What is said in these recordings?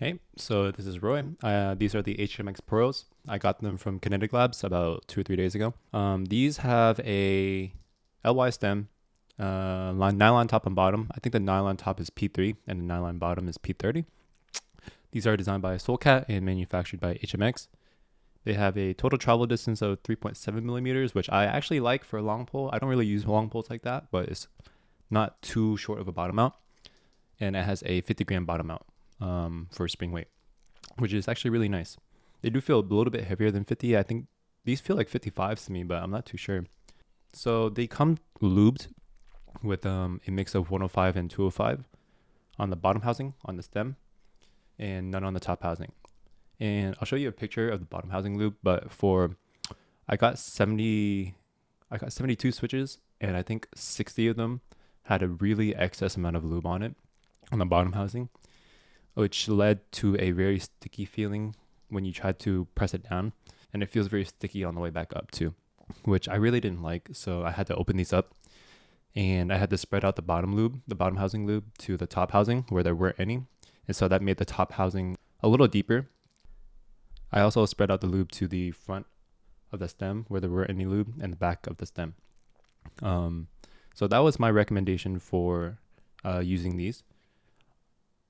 Hey, so this is Roy. These are the HMX Poros. I got them from Kinetic Labs about 2 or 3 days ago. These have a LY stem, nylon top and bottom. I think the nylon top is P3 and the nylon bottom is P30. These are designed by Soulcat and manufactured by HMX. They have a total travel distance of 3.7 millimeters, which I actually like for a long pole. I don't really use long poles like that, but it's not too short of a bottom mount. And it has a 50-gram bottom mount for spring weight, which is actually really nice. They do feel a little bit heavier than 50. I think these feel like 55s to me, but I'm not too sure. So they come lubed with a mix of 105 and 205 on the bottom housing on the stem and none on the top housing. And I'll show you a picture of the bottom housing lube, but I got 72 switches, and I think 60 of them had a really excess amount of lube on it on the bottom housing, which led to a very sticky feeling when you try to press it down, and it feels very sticky on the way back up too, which I really didn't like. So I had to open these up, and I had to spread out the bottom housing lube to the top housing where there weren't any, and so that made the top housing a little deeper. I also spread out the lube to the front of the stem where there weren't any lube and the back of the stem. So that was my recommendation for using these.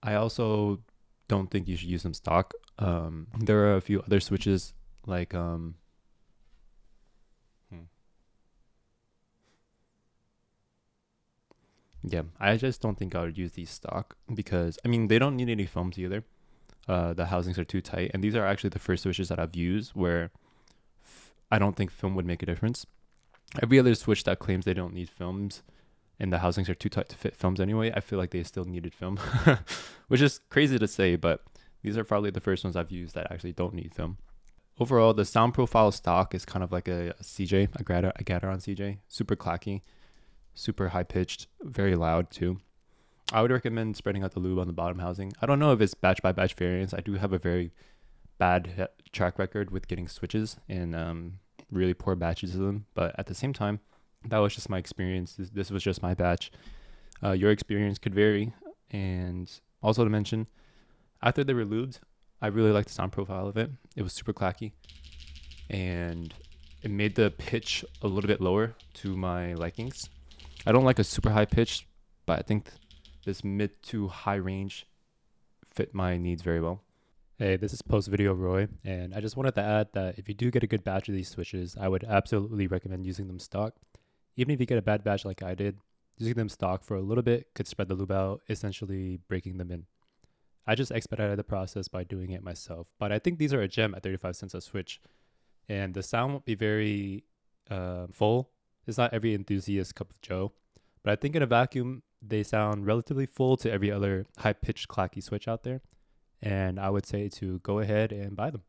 I also don't think you should use them stock. There are a few other switches like yeah, I just don't think I would use these stock because I mean they don't need any films either. The housings are too tight, and these are actually the first switches that I've used where I don't think film would make a difference. Every other switch that claims they don't need films and the housings are too tight to fit films anyway, I feel like they still needed film, which is crazy to say, but these are probably the first ones I've used that actually don't need film. Overall, the sound profile stock is kind of like a CJ, a Gateron CJ, super clacky, super high pitched, very loud too. I would recommend spreading out the lube on the bottom housing. I don't know if it's batch by batch variance. I do have a very bad track record with getting switches and really poor batches of them. But at the same time, that was just my experience. This was just my batch. Your experience could vary. And also to mention, after they were lubed, I really liked the sound profile of it. It was super clacky. And it made the pitch a little bit lower to my likings. I don't like a super high pitch, but I think this mid to high range fit my needs very well. Hey, this is post video Roy, and I just wanted to add that if you do get a good batch of these switches, I would absolutely recommend using them stock. Even if you get a bad batch like I did, using them stock for a little bit could spread the lube out, essentially breaking them in. I just expedited the process by doing it myself, but I think these are a gem at 35 cents a switch, and the sound won't be very full. It's not every enthusiast cup of joe, but I think in a vacuum, they sound relatively full to every other high-pitched clacky switch out there, and I would say to go ahead and buy them.